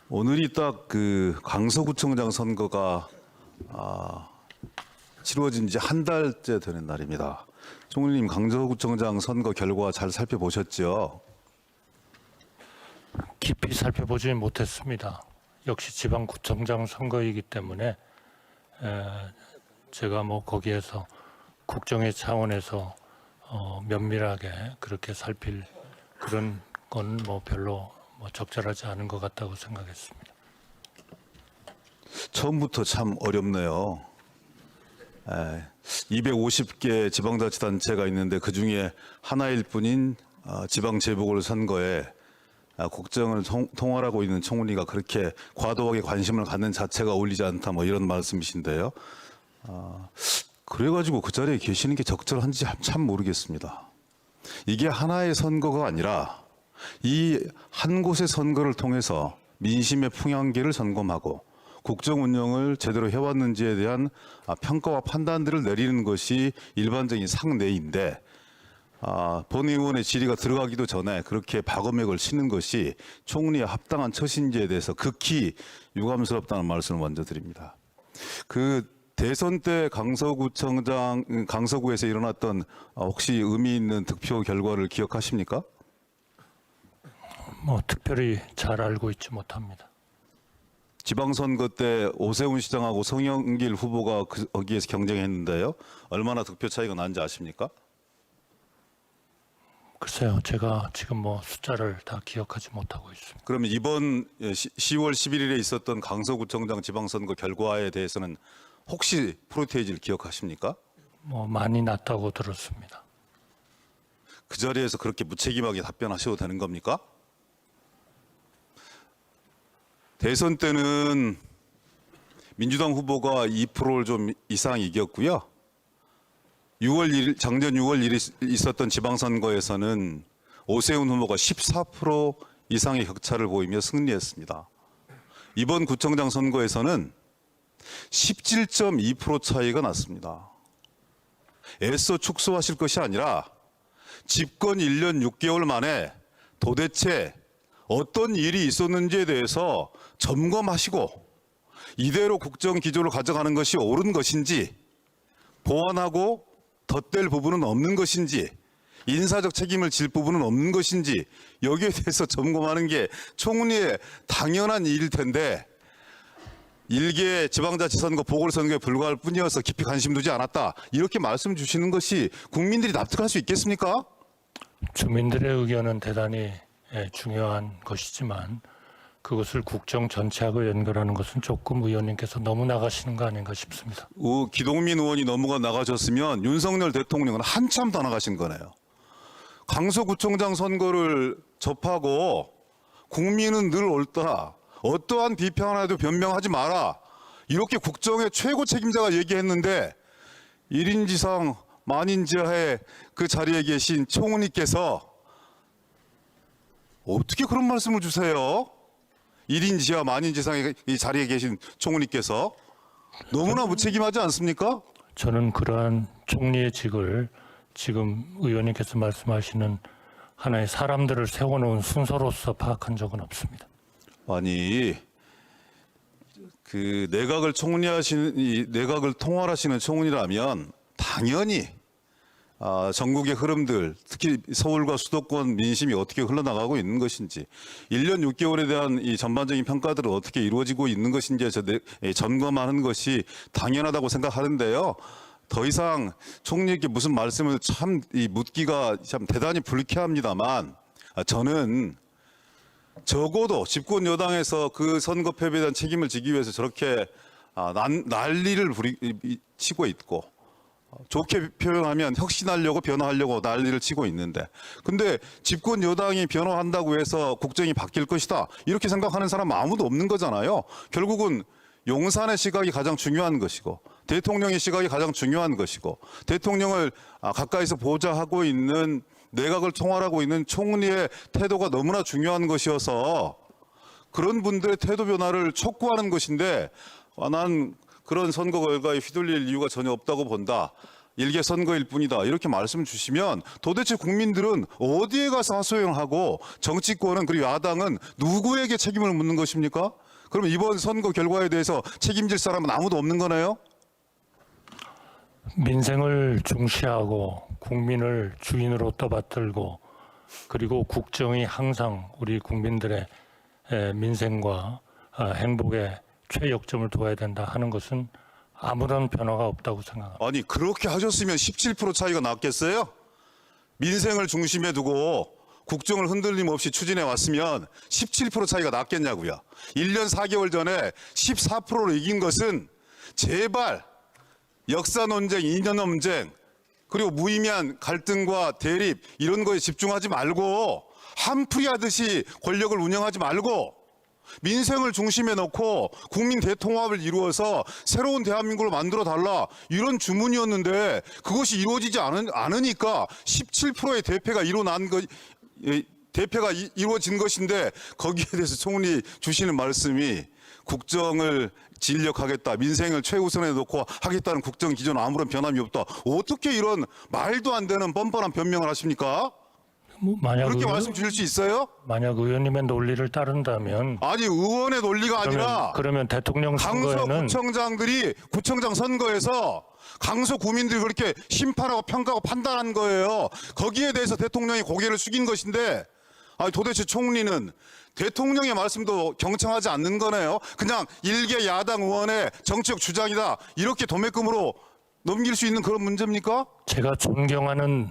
오늘이 딱 그 강서구청장 선거가 치루어진 지 한 달째 되는 날입니다. 총리님, 강서구청장 선거 결과 잘 살펴보셨죠? 깊이 살펴보지 못했습니다. 역시 지방구청장 선거이기 때문에 제가 뭐 거기에서 국정의 차원에서 면밀하게 그렇게 살필 그런 건 뭐 별로 적절하지 않은 것 같다고 생각했습니다. 처음부터 참 어렵네요. 250개 지방자치단체가 있는데 그중에 하나일 뿐인 지방재보궐선거에 국정을 통할하고 있는 총리가 그렇게 과도하게 관심을 갖는 자체가 어울리지 않다, 뭐 이런 말씀이신데요. 그래가지고 그 자리에 계시는 게 적절한지 참 모르겠습니다. 이게 하나의 선거가 아니라 이 한 곳의 선거를 통해서 민심의 풍향계를 점검하고 국정 운영을 제대로 해왔는지에 대한 평가와 판단들을 내리는 것이 일반적인 상례인데, 본 의원의 질의가 들어가기도 전에 그렇게 박음액을 치는 것이 총리의 합당한 처신지에 대해서 극히 유감스럽다는 말씀을 먼저 드립니다. 그 대선 때 강서구에서 일어났던 혹시 의미 있는 득표 결과를 기억하십니까? 특별히 잘 알고 있지 못합니다. 지방선거 때 오세훈 시장하고 송영길 후보가 거기에서 경쟁했는데요. 얼마나 득표 차이가 난지 아십니까? 글쎄요, 제가 지금 숫자를 다 기억하지 못하고 있습니다. 그러면 이번 10월 11일에 있었던 강서구청장 지방선거 결과에 대해서는 혹시 프로테이지를 기억하십니까? 많이 낮다고 들었습니다. 그 자리에서 그렇게 무책임하게 답변하셔도 되는 겁니까? 대선 때는 민주당 후보가 2%를 좀 이상 이겼고요. 작년 6월 1일 있었던 지방선거에서는 오세훈 후보가 14% 이상의 격차를 보이며 승리했습니다. 이번 구청장 선거에서는 17.2% 차이가 났습니다. 애써 축소하실 것이 아니라 집권 1년 6개월 만에 도대체 어떤 일이 있었는지에 대해서 점검하시고 이대로 국정 기조를 가져가는 것이 옳은 것인지, 보완하고 덧댈 부분은 없는 것인지, 인사적 책임을 질 부분은 없는 것인지, 여기에 대해서 점검하는 게 총리의 당연한 일일 텐데, 일개 지방자치선거 보궐선거에 불과할 뿐이어서 깊이 관심 두지 않았다, 이렇게 말씀 주시는 것이 국민들이 납득할 수 있겠습니까? 주민들의 의견은 대단히 중요한 것이지만 그것을 국정 전체하고 연결하는 것은 조금 의원님께서 너무 나가시는 거 아닌가 싶습니다. 기동민 의원이 너무가 나가셨으면 윤석열 대통령은 한참 더 나가신 거네요. 강서구청장 선거를 접하고 국민은 늘 옳다, 어떠한 비평 하나도 변명하지 마라, 이렇게 국정의 최고 책임자가 얘기했는데 1인지상 만인지하에 그 자리에 계신 총리께서 어떻게 그런 말씀을 주세요? 1인지하 만인지상의 이 자리에 계신 총리께서 너무나 무책임하지 않습니까? 저는 그러한 총리의 직을 지금 의원님께서 말씀하시는 하나의 사람들을 세워놓은 순서로서 파악한 적은 없습니다. 아니, 그 내각을 통할하시는 총리라면 당연히 전국의 흐름들, 특히 서울과 수도권 민심이 어떻게 흘러나가고 있는 것인지, 1년 6개월에 대한 이 전반적인 평가들은 어떻게 이루어지고 있는 것인지에 점검하는 것이 당연하다고 생각하는데요. 더 이상 총리에게 무슨 말씀을 묻기가 참 대단히 불쾌합니다만, 저는 적어도 집권 여당에서 그 선거 패배에 대한 책임을 지기 위해서 저렇게 난리를 치고 있고, 좋게 표현하면 혁신하려고 변화하려고 난리를 치고 있는데, 근데 집권 여당이 변화한다고 해서 국정이 바뀔 것이다, 이렇게 생각하는 사람은 아무도 없는 거잖아요. 결국은 용산의 시각이 가장 중요한 것이고, 대통령의 시각이 가장 중요한 것이고, 대통령을 가까이서 보좌하고 있는, 내각을 통할하고 있는 총리의 태도가 너무나 중요한 것이어서 그런 분들의 태도 변화를 촉구하는 것인데, 난 그런 선거 결과에 휘둘릴 이유가 전혀 없다고 본다, 일개 선거일 뿐이다. 이렇게 말씀 주시면 도대체 국민들은 어디에 가서 하소연하고 정치권은 그리고 야당은 누구에게 책임을 묻는 것입니까? 그럼 이번 선거 결과에 대해서 책임질 사람은 아무도 없는 거네요? 민생을 중시하고 국민을 주인으로 떠받들고 그리고 국정이 항상 우리 국민들의 민생과 행복에 최역점을 둬야 된다 하는 것은 아무런 변화가 없다고 생각합니다. 아니 그렇게 하셨으면 17% 차이가 났겠어요? 민생을 중심에 두고 국정을 흔들림 없이 추진해 왔으면 17% 차이가 났겠냐고요. 1년 4개월 전에 14%로 이긴 것은 제발 역사 논쟁, 이념 논쟁, 그리고 무의미한 갈등과 대립 이런 거에 집중하지 말고 한풀이 하듯이 권력을 운영하지 말고 민생을 중심에 놓고 국민 대통합을 이루어서 새로운 대한민국을 만들어 달라 이런 주문이었는데 그것이 이루어지지 않으니까 17%의 대패가 이루어진 것인데 거기에 대해서 총리 주시는 말씀이 국정을 진력하겠다, 민생을 최우선에 놓고 하겠다는 국정 기조는 아무런 변함이 없다. 어떻게 이런 말도 안 되는 뻔뻔한 변명을 하십니까? 그렇게 말씀 주실 수 있어요? 만약 의원님의 논리를 따른다면 아니 의원의 논리가 아니라 그러면 대통령 강서 선거에는 구청장들이 구청장 선거에서 강서 구민들이 그렇게 심판하고 평가하고 판단한 거예요. 거기에 대해서 대통령이 고개를 숙인 것인데 아니 도대체 총리는 대통령의 말씀도 경청하지 않는 거네요. 그냥 일개 야당 의원의 정치적 주장이다 이렇게 도매금으로 넘길 수 있는 그런 문제입니까? 제가 존경하는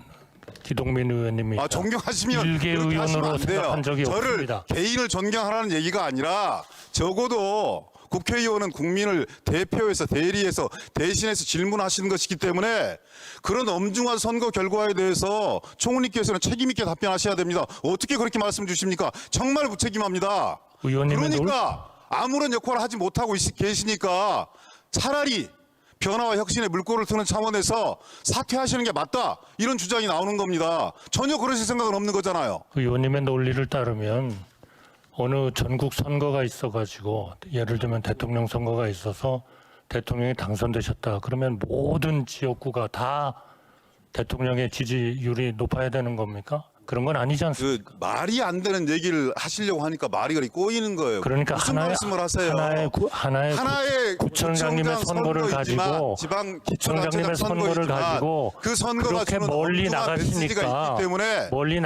기동민 의원님이 존경하시면 일개 그렇게 하시면 의원으로 안 돼요. 생각한 적이 저를 없습니다. 개인을 존경하라는 얘기가 아니라 적어도 국회의원은 국민을 대표해서 대리해서 대신해서 질문하시는 것이기 때문에 그런 엄중한 선거 결과에 대해서 총리께서는 책임 있게 답변하셔야 됩니다. 어떻게 그렇게 말씀 주십니까? 정말 무책임합니다. 그러니까 아무런 역할을 하지 못하고 계시니까 차라리 변화와 혁신의 물꼬를 트는 차원에서 사퇴하시는 게 맞다 이런 주장이 나오는 겁니다. 전혀 그러실 생각은 없는 거잖아요. 의원님의 논리를 따르면 어느 전국 선거가 있어가지고 예를 들면 대통령 선거가 있어서 대통령이 당선되셨다 그러면 모든 지역구가 다 대통령의 지지율이 높아야 되는 겁니까? 그런 건 아니지 않습니까? 그 말이 안 되는 얘기를 하시려고 하니까 말이 그렇게 꼬이는 거예요. 그러니까 무슨 말씀을 하세요? 하나의 구청장님의 선거를 가지고 구청장님의 선거를 가지고 그 선거가 그렇게 주는 멀리 엄중한 메시지가 나가시니까 있기 때문에 거기에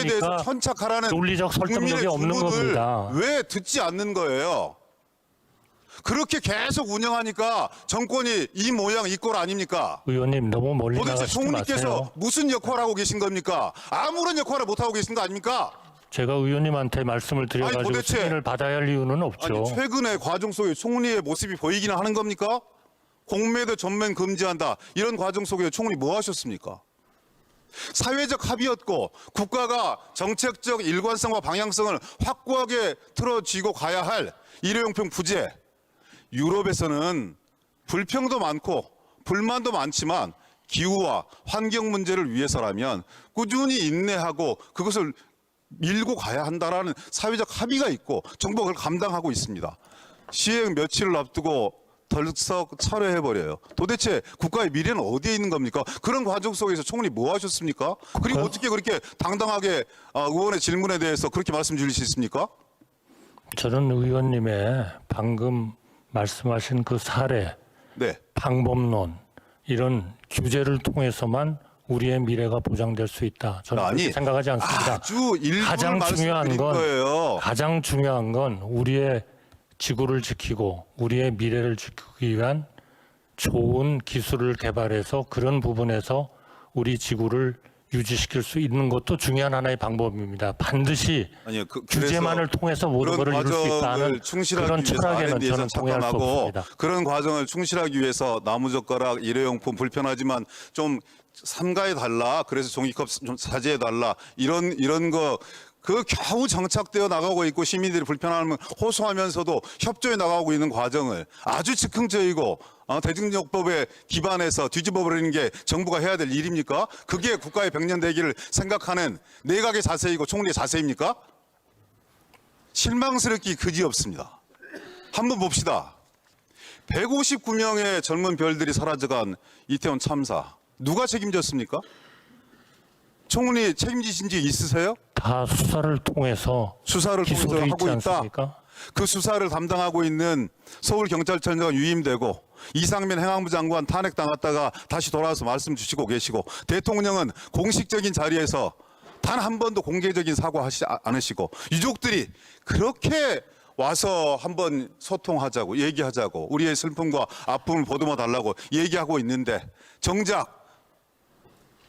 대해서 나가시니까 천착하라는 논리적 설득력이 국민의 없는 주문을 겁니다. 왜 듣지 않는 거예요? 그렇게 계속 운영하니까 정권이 이 모양 이 꼴 아닙니까? 의원님 너무 멀리 도대체 나가시지 총리께서 마세요. 무슨 역할을 하고 계신 겁니까? 아무런 역할을 못 하고 계신 거 아닙니까? 제가 의원님한테 말씀을 드려가지고 도대체- 승인을 받아야 할 이유는 없죠. 아니 최근에 과정 속에 총리의 모습이 보이기는 하는 겁니까? 공매도 전면 금지한다. 이런 과정 속에 총리 뭐 하셨습니까? 사회적 합의였고 국가가 정책적 일관성과 방향성을 확고하게 틀어쥐고 가야 할 일회용품 부재. 유럽에서는 불평도 많고 불만도 많지만 기후와 환경 문제를 위해서라면 꾸준히 인내하고 그것을 밀고 가야 한다라는 사회적 합의가 있고 정부가 그걸 감당하고 있습니다. 시행 며칠을 앞두고 덜썩 철회해버려요. 도대체 국가의 미래는 어디에 있는 겁니까? 그런 과정 속에서 총리 뭐 하셨습니까? 그리고 어떻게 그렇게 당당하게 의원의 질문에 대해서 그렇게 말씀 주실 수 있습니까? 저는 의원님의 방금 말씀하신 그 사례, 네. 방법론 이런 규제를 통해서만 우리의 미래가 보장될 수 있다. 저는 그렇게 생각하지 않습니다. 아주 일부를 가장 중요한 말씀드린 거예요. 가장 중요한 건 우리의 지구를 지키고 우리의 미래를 지키기 위한 좋은 기술을 개발해서 그런 부분에서 우리 지구를 유지시킬 수 있는 것도 중요한 하나의 방법입니다. 반드시 아니요, 규제만을 통해서 모든 것을 이룰 수 있다는 그런 철학에는 저는 동의할 수 없습니다. 그런 과정을 충실하기 위해서 나무젓가락, 일회용품 불편하지만 좀 삼가해 달라. 그래서 종이컵 좀 자제해 달라. 이런 거 그 겨우 정착되어 나가고 있고 시민들이 불편함을 호소하면서도 협조해 나가고 있는 과정을 아주 즉흥적이고 대중요법에 기반해서 뒤집어버리는 게 정부가 해야 될 일입니까? 그게 국가의 백년대기를 생각하는 내각의 자세이고 총리의 자세입니까? 실망스럽기 그지없습니다. 한번 봅시다. 159명의 젊은 별들이 사라져간 이태원 참사. 누가 책임졌습니까? 총리 책임지신 적 있으세요? 다 수사를 통해서 수사를 통해서 기소돼 있지 하고 있다. 않습니까? 그 수사를 담당하고 있는 서울경찰청장 유임되고 이상민 행안부 장관 탄핵당했다가 다시 돌아와서 말씀 주시고 계시고 대통령은 공식적인 자리에서 단 한 번도 공개적인 사과하지 않으시고 유족들이 그렇게 와서 한번 소통하자고 얘기하자고 우리의 슬픔과 아픔을 보듬어 달라고 얘기하고 있는데 정작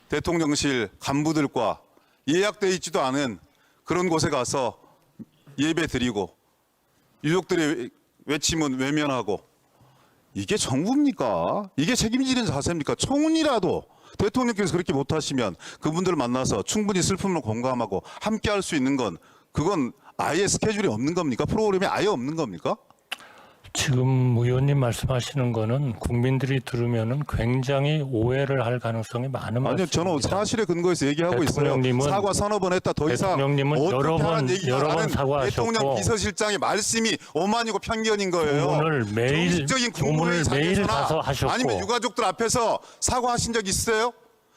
대통령실 간부들과 예약되어 있지도 않은 그런 곳에 가서 예배 드리고 유족들의 외침은 외면하고 이게 정부입니까? 이게 책임지는 자세입니까? 총리라도 대통령께서 그렇게 못하시면 그분들을 만나서 충분히 슬픔을 공감하고 함께 할 수 있는 건 그건 아예 스케줄이 없는 겁니까? 프로그램이 아예 없는 겁니까? 지금 의원님 말씀하시는 거는 국민들이 들으면은 굉장히 오해를 할 가능성이 많은 아니요, 말씀입니다. 저는 사실에 근거해서 얘기하고 있어요. 대통령님은- 사과 서너 번 했다 더 이상 대통령님은 어떻게 여러 번- 하라는 얘기가 여러 번 나는 사과하셨고 대통령 비서실장의 말씀이 오만이고 편견인 거예요. 조문을 매일- 정식적인 조문을 국무회의 매일 자리에서나 가서 하셨고. 아니면 유가족들 앞에서 사과하신 적 있으세요?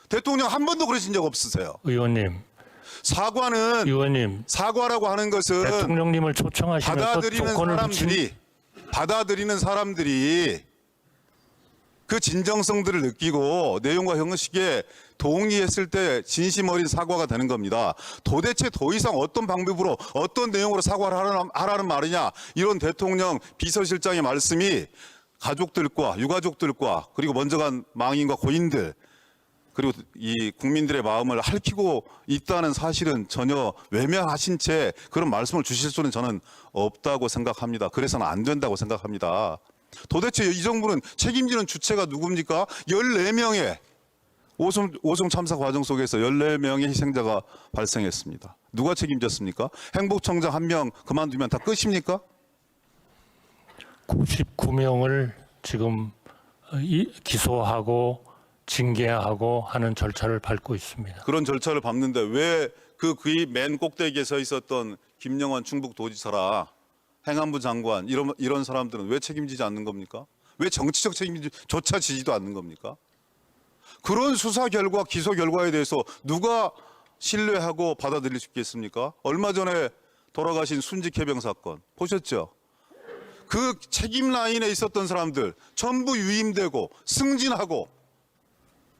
대통령 한 번도 그러신 적 없으세요. 의원님, 사과는 의원님, 사과라고 하는 것은 대통령님을 초청하시면서 조건을 붙인 받아들이는 사람들이 그 진정성들을 느끼고 내용과 형식에 동의했을 때 진심 어린 사과가 되는 겁니다. 도대체 더 이상 어떤 방법으로 어떤 내용으로 사과를 하라는 말이냐 이런 대통령 비서실장의 말씀이 가족들과 유가족들과 그리고 먼저 간 망인과 고인들 그리고 이 국민들의 마음을 핥히고 있다는 사실은 전혀 외면하신 채 그런 말씀을 주실 수는 저는 없다고 생각합니다. 그래서는 안 된다고 생각합니다. 도대체 이 정부는 책임지는 주체가 누굽니까? 14명의 오송 참사 과정 속에서 14명의 희생자가 발생했습니다. 누가 책임졌습니까? 행복청장 한 명 그만두면 다 끝입니까? 99명을 지금 기소하고 징계하고 하는 절차를 밟고 있습니다. 그런 절차를 밟는데 왜 그 귀 맨 꼭대기에 서 있었던 김영환 충북도지사라 행안부 장관 이런 사람들은 왜 책임지지 않는 겁니까? 왜 정치적 책임조차 지지도 않는 겁니까? 그런 수사 결과 기소 결과에 대해서 누가 신뢰하고 받아들일 수 있겠습니까? 얼마 전에 돌아가신 순직 해병 사건 보셨죠? 그 책임 라인에 있었던 사람들 전부 유임되고 승진하고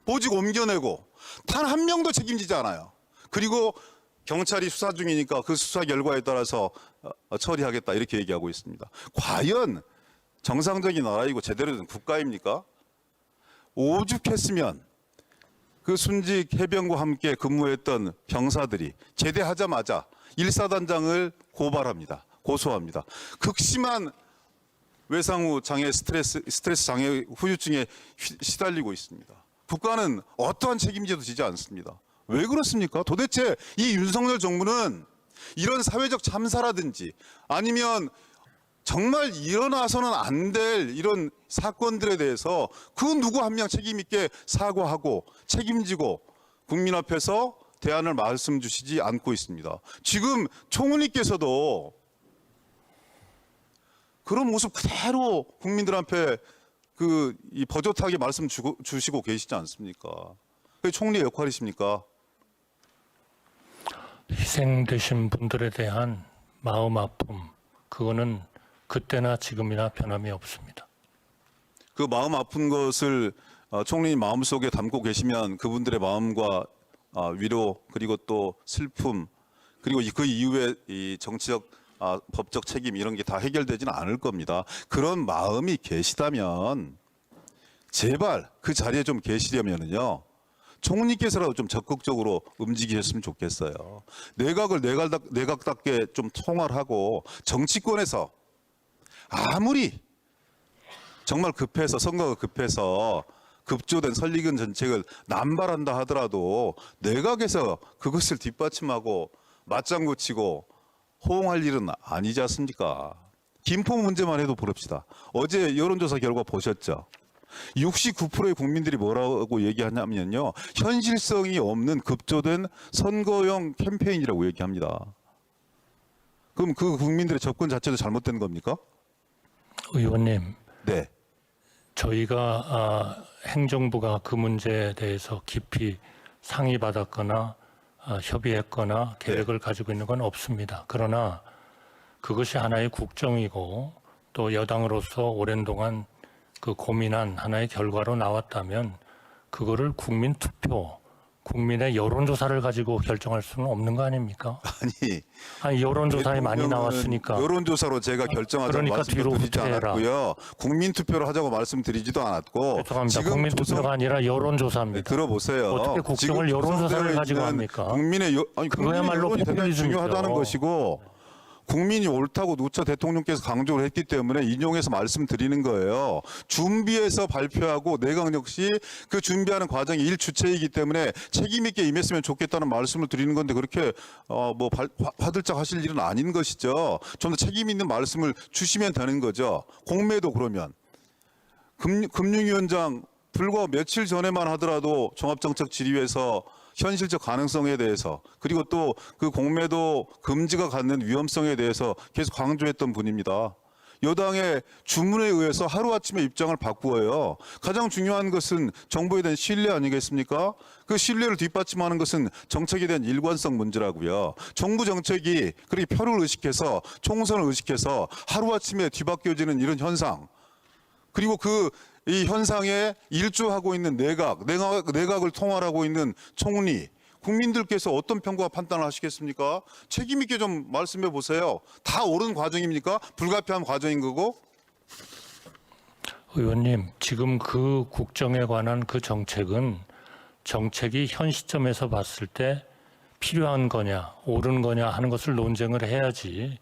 보직 옮겨내고 단 한 명도 책임지지 않아요. 그리고 경찰이 수사 중이니까 그 수사 결과에 따라서 처리하겠다 이렇게 얘기하고 있습니다. 과연 정상적인 나라이고 제대로 된 국가입니까? 오죽했으면 그 순직 해병과 함께 근무했던 병사들이 제대하자마자 1사단장을 고발합니다. 고소합니다. 극심한 외상후 장애 스트레스 장애 후유증에 시달리고 있습니다. 국가는 어떠한 책임제도 지지 않습니다. 왜 그렇습니까? 도대체 이 윤석열 정부는 이런 사회적 참사라든지 아니면 정말 일어나서는 안 될 이런 사건들에 대해서 그 누구 한 명 책임 있게 사과하고 책임지고 국민 앞에서 대안을 말씀 주시지 않고 있습니다. 지금 총리께서도 그런 모습 그대로 국민들 앞에 이 버젓하게 말씀 주시고 계시지 않습니까? 그게 총리의 역할이십니까? 희생되신 분들에 대한 마음 아픔, 그거는 그때나 지금이나 변함이 없습니다. 그 마음 아픈 것을 총리님 마음속에 담고 계시면 그분들의 마음과 위로 그리고 또 슬픔 그리고 그 이후에 이 정치적 법적 책임 이런 게 다 해결되지는 않을 겁니다. 그런 마음이 계시다면 제발 그 자리에 좀 계시려면요. 총리께서라도 좀 적극적으로 움직이셨으면 좋겠어요. 내각을 내각답게 좀 통할하고 정치권에서 아무리 정말 급해서 선거가 급해서 급조된 설리근 정책을 남발한다 하더라도 내각에서 그것을 뒷받침하고 맞장구 치고 호응할 일은 아니지 않습니까? 김포 문제만 해도 보릅시다. 어제 여론조사 결과 보셨죠? 69%의 국민들이 뭐라고 얘기하냐면요. 현실성이 없는 급조된 선거용 캠페인이라고 얘기합니다. 그럼 그 국민들의 접근 자체도 잘못된 겁니까? 의원님, 네. 저희가 행정부가 그 문제에 대해서 깊이 상의받았거나 협의했거나 계획을 가지고 있는 건 없습니다. 그러나 그것이 하나의 국정이고 또 여당으로서 오랜 동안 그 고민한 하나의 결과로 나왔다면 그거를 국민 투표, 국민의 여론조사를 가지고 결정할 수는 없는 거 아닙니까? 아니 여론조사에 많이 대통령은 나왔으니까. 여론조사로 제가 결정하자고 그러니까 말씀드리지 뒤로 후퇴해라. 않았고요. 국민투표를 하자고 말씀드리지도 않았고. 죄송합니다. 국민투표가 아니라 여론조사입니다. 들어보세요. 어떻게 국정을 지금 여론조사를 구성되어 가지고 있는 합니까? 국민의 국민의 그거야말로 여론이 대단히 포퓰리즘이죠. 중요하다는 것이고 국민이 옳다고 누차 대통령께서 강조를 했기 때문에 인용해서 말씀드리는 거예요. 준비해서 발표하고 내각 역시 그 준비하는 과정이 일주체이기 때문에 책임 있게 임했으면 좋겠다는 말씀을 드리는 건데 그렇게 화들짝 하실 일은 아닌 것이죠. 좀 더 책임 있는 말씀을 주시면 되는 거죠. 공매도 그러면 금융위원장 불과 며칠 전에만 하더라도 종합정책질의회에서 현실적 가능성에 대해서 그리고 또 그 공매도 금지가 갖는 위험성에 대해서 계속 강조했던 분입니다. 여당의 주문에 의해서 하루아침에 입장을 바꾸어요. 가장 중요한 것은 정부에 대한 신뢰 아니겠습니까? 그 신뢰를 뒷받침하는 것은 정책에 대한 일관성 문제라고요. 정부 정책이 그렇게 표를 의식해서 총선을 의식해서 하루아침에 뒤바뀌어지는 이런 현상 그리고 이 현상에 일조하고 있는 내각을 통할하고 있는 총리, 국민들께서 어떤 평가와 판단을 하시겠습니까? 책임 있게 좀 말씀해 보세요. 다 옳은 과정입니까? 불가피한 과정인 거고? 의원님, 지금 그 국정에 관한 그 정책이 현 시점에서 봤을 때 필요한 거냐, 옳은 거냐 하는 것을 논쟁을 해야지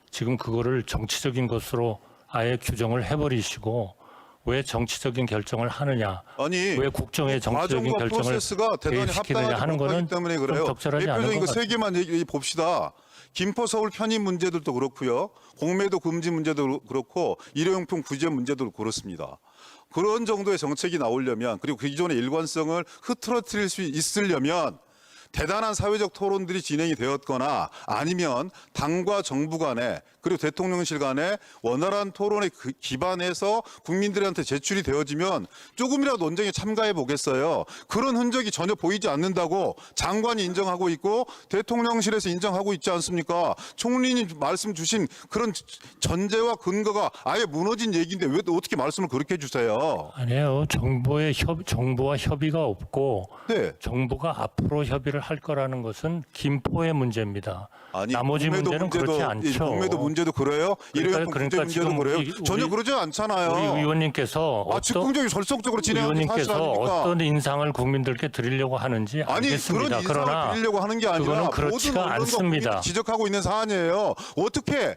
지금 그거를 정치적인 것으로 아예 규정을 해버리시고 왜 정치적인 결정을 하느냐, 아니, 왜 국정의 정치적인 과정과 결정을 프로세스가 대단히 개입시키느냐 합당하지 하는 못하기 거는 때문에 좀 그래요. 적절하지 않은 대표적인 것 거 세 같아요. 개만 얘기 봅시다. 김포 서울 편입 문제들도 그렇고요. 공매도 금지 문제도 그렇고 일회용품 구제 문제도 그렇습니다. 그런 정도의 정책이 나오려면 그리고 그 기존의 일관성을 흐트러뜨릴 수 있으려면 대단한 사회적 토론들이 진행이 되었거나 아니면 당과 정부 간에 그리고 대통령실 간에 원활한 토론에 기반해서 국민들한테 제출이 되어지면 조금이라도 논쟁에 참가해 보겠어요. 그런 흔적이 전혀 보이지 않는다고 장관이 인정하고 있고 대통령실에서 인정하고 있지 않습니까? 총리님 말씀 주신 그런 전제와 근거가 아예 무너진 얘기인데 왜 어떻게 말씀을 그렇게 해주세요? 아니에요. 정부와 협의가 없고 네. 정부가 앞으로 협의를 할 거라는 것은 김포의 문제입니다. 아니, 나머지 공매도 문제는 그렇지 않죠. 공매도 문제도 그래요? 일회용품 그러니까 구제 문제도 지금 그래요? 전혀 그러지 않잖아요. 우리 의원님께서 즉흥적이 절속적으로 진행하는 게 사실 의원님께서 아닙니까? 어떤 인상을 국민들께 드리려고 하는지 아니 알겠습니다. 그런 인상을 그러나 드리려고 하는 게 아니라 그거는 모든 그렇지가 언론과 않습니다. 국민이 지적하고 있는 사안이에요. 어떻게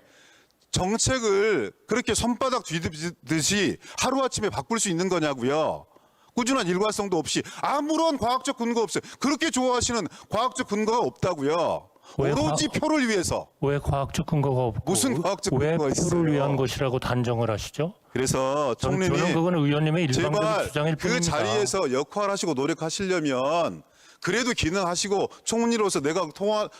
정책을 그렇게 손바닥 뒤집듯이 하루아침에 바꿀 수 있는 거냐고요. 꾸준한 일관성도 없이 아무런 과학적 근거 없어요. 그렇게 좋아하시는 과학적 근거가 없다고요. 왜 오로지 표를 위해서. 왜 과학적 근거가 없고 무슨 과학적 왜 근거가 표를 있어요? 위한 것이라고 단정을 하시죠? 그래서 저는 총리님 그건 의원님의 일방적인 제발 주장일 그 뿐입니다. 자리에서 역할하시고 노력하시려면 그래도 기능하시고 총리로서 내가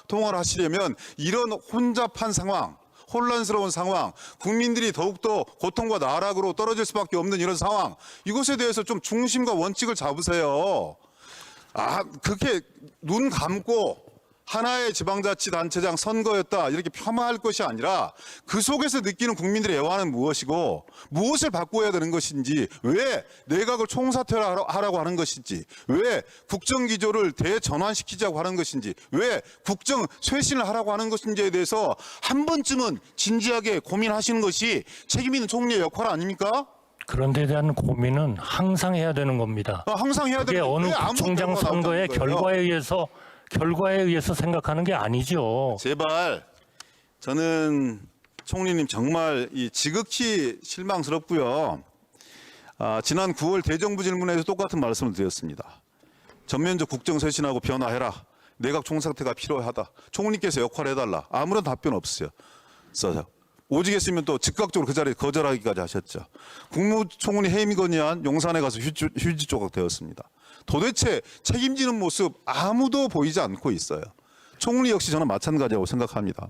통화를 하시려면 이런 혼잡한 상황 혼란스러운 상황, 국민들이 더욱더 고통과 나락으로 떨어질 수밖에 없는 이런 상황, 이것에 대해서 좀 중심과 원칙을 잡으세요. 그렇게 눈 감고 하나의 지방자치단체장 선거였다 이렇게 폄하할 것이 아니라 그 속에서 느끼는 국민들의 애환은 무엇이고 무엇을 바꿔야 되는 것인지 왜 내각을 총사퇴하라고 하는 것인지 왜 국정기조를 대전환시키자고 하는 것인지 왜 국정 쇄신을 하라고 하는 것인지에 대해서 한 번쯤은 진지하게 고민하시는 것이 책임 있는 총리의 역할 아닙니까? 그런 데 대한 고민은 항상 해야 되는 겁니다. 항상 해야 그게 되는데 어느 왜 아무 구청장 결과가 선거의 나오지 않는 거예요? 결과에 의해서 생각하는 게 아니죠. 제발 저는 총리님 정말 지극히 실망스럽고요. 지난 9월 대정부 질문에서 똑같은 말씀을 드렸습니다. 전면적 국정쇄신하고 변화해라. 내각 총사퇴가 필요하다. 총리께서 역할해달라. 아무런 답변 없어요. 오직 했으면 또 즉각적으로 그 자리에 거절하기까지 하셨죠. 국무총리 해임 건의안 용산에 가서 휴지 조각 되었습니다. 도대체 책임지는 모습 아무도 보이지 않고 있어요. 총리 역시 저는 마찬가지라고 생각합니다.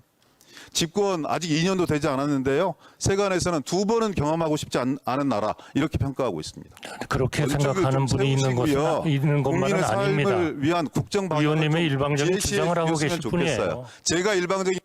집권 아직 2년도 되지 않았는데요. 세간에서는 2번은 경험하고 싶지 않은 나라 이렇게 평가하고 있습니다. 그렇게 원칙을 생각하는 좀 분이 있는 세우시고요. 있는 것만은 국민의 아닙니다. 삶을 위한 국정 방향을 위원님의 좀 일방적인 제시해 주장을 하고 주셨으면 계실 좋겠어요. 뿐이에요. 제가 일방적인